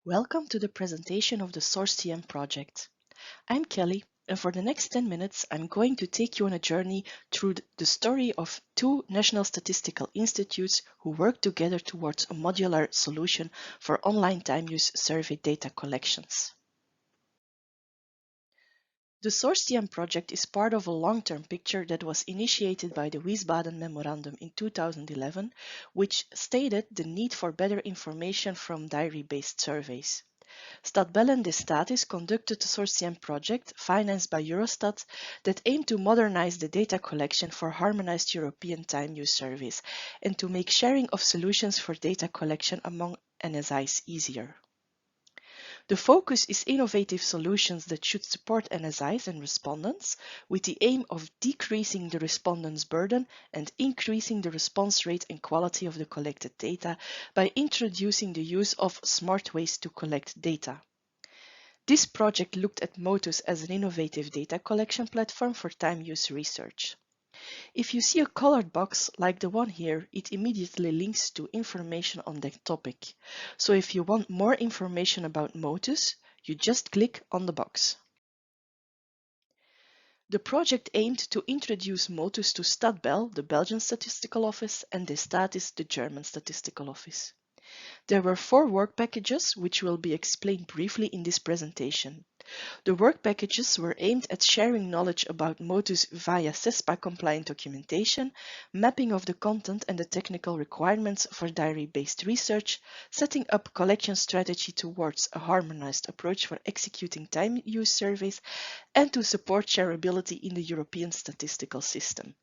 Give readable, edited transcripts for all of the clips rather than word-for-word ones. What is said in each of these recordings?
Welcome to the presentation of the SourceTM project. I'm Kelly, and for the next 10 minutes, I'm going to take you on a journey through the story of two national statistical institutes who work together towards a modular solution for online time use survey data collections. The SourceTM project is part of a long-term picture that was initiated by the Wiesbaden Memorandum in 2011, which stated the need for better information from diary-based surveys. Stadbellen de Statis conducted a SourceTM project financed by Eurostat that aimed to modernize the data collection for harmonized European time use surveys and to make sharing of solutions for data collection among NSIs easier. The focus is innovative solutions that should support NSIs and respondents with the aim of decreasing the respondents' burden and increasing the response rate and quality of the collected data by introducing the use of smart ways to collect data. This project looked at Motus as an innovative data collection platform for time use research. If you see a colored box like the one here, it immediately links to information on that topic. So if you want more information about Motus, you just click on the box. The project aimed to introduce Motus to Stadbel, the Belgian Statistical Office, and De Statis, the German Statistical Office. There were 4 work packages, which will be explained briefly in this presentation. The work packages were aimed at sharing knowledge about Motus via CESPA-compliant documentation, mapping of the content and the technical requirements for diary-based research, setting up collection strategy towards a harmonized approach for executing time use surveys, and to support shareability in the European statistical system.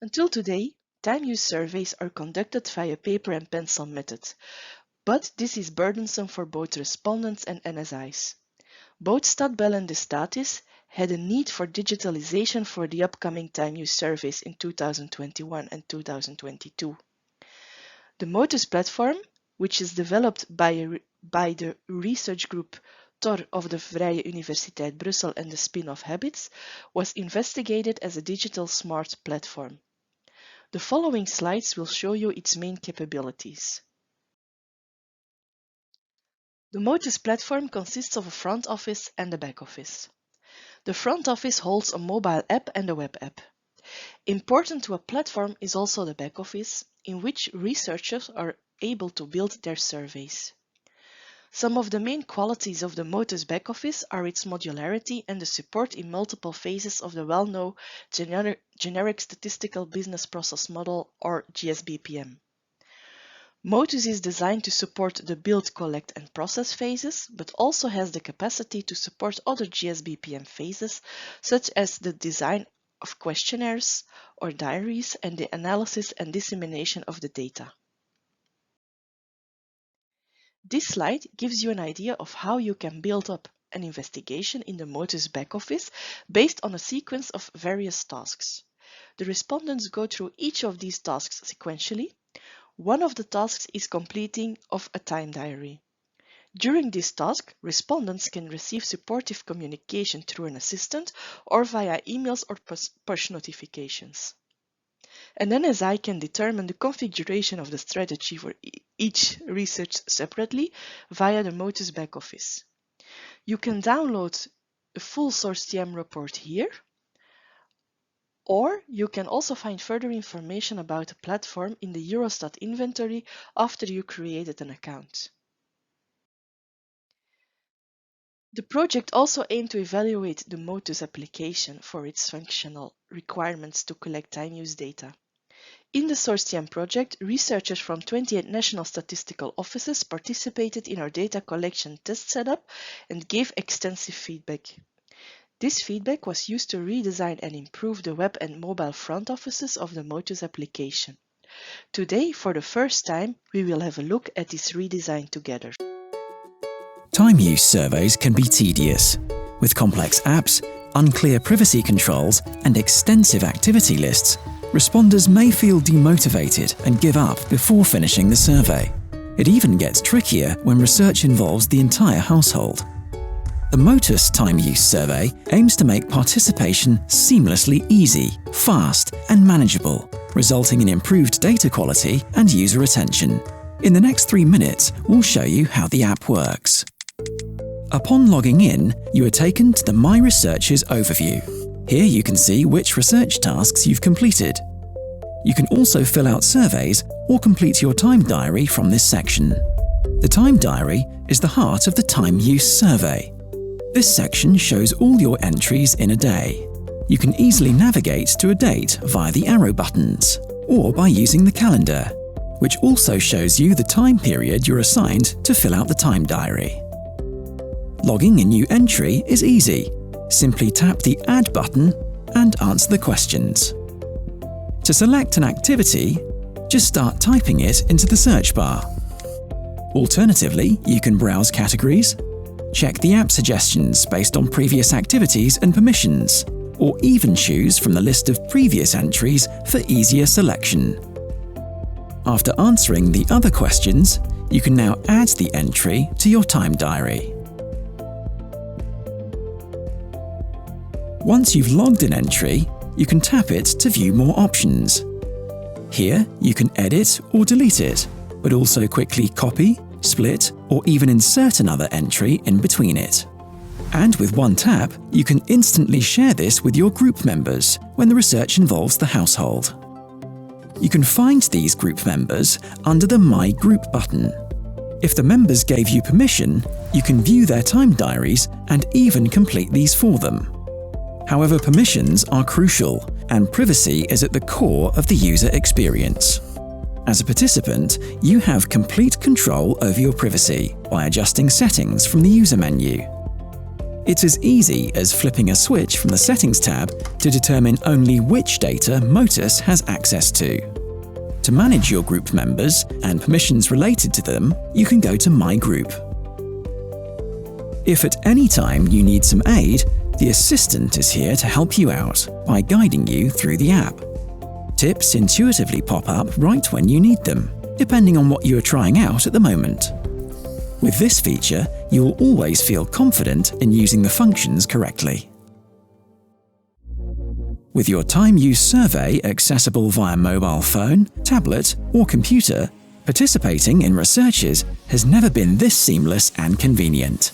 Until today, time use surveys are conducted via paper and pencil method, but this is burdensome for both respondents and NSIs. Both Stadbel and De Statis had a need for digitalization for the upcoming time use surveys in 2021 and 2022. The Motus platform, which is developed by the Research Group TOR of the Vrije Universiteit Brussel and the spin-off Habits, was investigated as a digital smart platform. The following slides will show you its main capabilities. The Motus platform consists of a front office and a back office. The front office holds a mobile app and a web app. Important to a platform is also the back office, in which researchers are able to build their surveys. Some of the main qualities of the Motus back office are its modularity and the support in multiple phases of the well-known generic statistical business process model, or GSBPM. Motus is designed to support the build, collect and process phases, but also has the capacity to support other GSBPM phases, such as the design of questionnaires or diaries and the analysis and dissemination of the data. This slide gives you an idea of how you can build up an investigation in the Motus back office based on a sequence of various tasks. The respondents go through each of these tasks sequentially. One of the tasks is completing of a time diary. During this task, respondents can receive supportive communication through an assistant or via emails or push notifications. An NSI can determine the configuration of the strategy for each research separately via the Motus back office. You can download the full SourceTM report here, or you can also find further information about the platform in the Eurostat inventory after you created an account. The project also aimed to evaluate the Motus application for its functional requirements to collect time use data. In the SourceTM project, researchers from 28 national statistical offices participated in our data collection test setup and gave extensive feedback. This feedback was used to redesign and improve the web and mobile front offices of the Motus application. Today, for the first time, we will have a look at this redesign together. Time use surveys can be tedious. With complex apps, unclear privacy controls, and extensive activity lists, responders may feel demotivated and give up before finishing the survey. It even gets trickier when research involves the entire household. The Motus Time Use Survey aims to make participation seamlessly easy, fast, and manageable, resulting in improved data quality and user retention. In the next 3 minutes, we'll show you how the app works. Upon logging in, you are taken to the My Researches overview. Here you can see which research tasks you've completed. You can also fill out surveys or complete your time diary from this section. The time diary is the heart of the time use survey. This section shows all your entries in a day. You can easily navigate to a date via the arrow buttons, or by using the calendar, which also shows you the time period you're assigned to fill out the time diary. Logging a new entry is easy. Simply tap the Add button and answer the questions. To select an activity, just start typing it into the search bar. Alternatively, you can browse categories, check the app suggestions based on previous activities and permissions, or even choose from the list of previous entries for easier selection. After answering the other questions, you can now add the entry to your time diary. Once you've logged an entry, you can tap it to view more options. Here, you can edit or delete it, but also quickly copy, split, or even insert another entry in between it. And with one tap, you can instantly share this with your group members when the research involves the household. You can find these group members under the My Group button. If the members gave you permission, you can view their time diaries and even complete these for them. However, permissions are crucial, and privacy is at the core of the user experience. As a participant, you have complete control over your privacy by adjusting settings from the user menu. It's as easy as flipping a switch from the Settings tab to determine only which data Motus has access to. To manage your group members and permissions related to them, you can go to My Group. If at any time you need some aid, the assistant is here to help you out by guiding you through the app. Tips intuitively pop up right when you need them, depending on what you are trying out at the moment. With this feature, you will always feel confident in using the functions correctly. With your time use survey accessible via mobile phone, tablet, or computer, participating in researches has never been this seamless and convenient.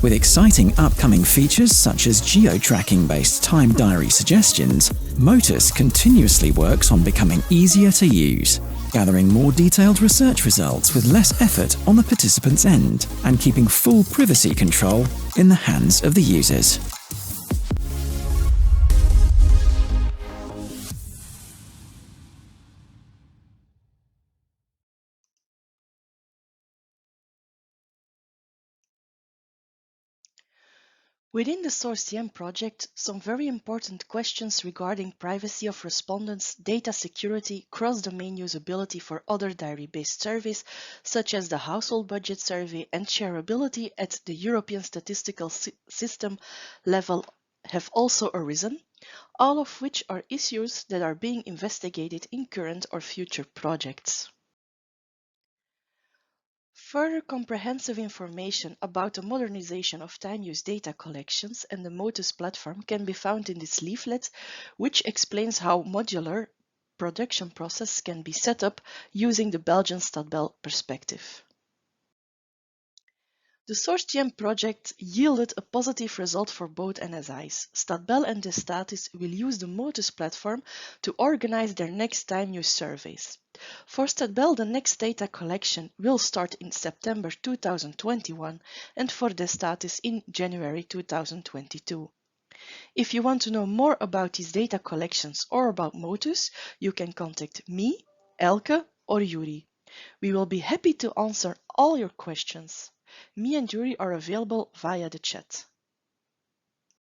With exciting upcoming features such as geo-tracking-based time diary suggestions, Motus continuously works on becoming easier to use, gathering more detailed research results with less effort on the participant's end, and keeping full privacy control in the hands of the users. Within the SourceTM project, some very important questions regarding privacy of respondents, data security, cross-domain usability for other diary-based surveys, such as the household budget survey, and shareability at the European statistical system level have also arisen, all of which are issues that are being investigated in current or future projects. Further comprehensive information about the modernization of time-use data collections and the Motus platform can be found in this leaflet, which explains how modular production process can be set up using the Belgian Stadbel perspective. The SourceTM project yielded a positive result for both NSIs. Stadbel and De Statis will use the Motus platform to organize their next time-use surveys. For Stadbel, the next data collection will start in September 2021 and for De Statis in January 2022. If you want to know more about these data collections or about Motus, you can contact me, Elke, or Yuri. We will be happy to answer all your questions. Me and Yuri are available via the chat.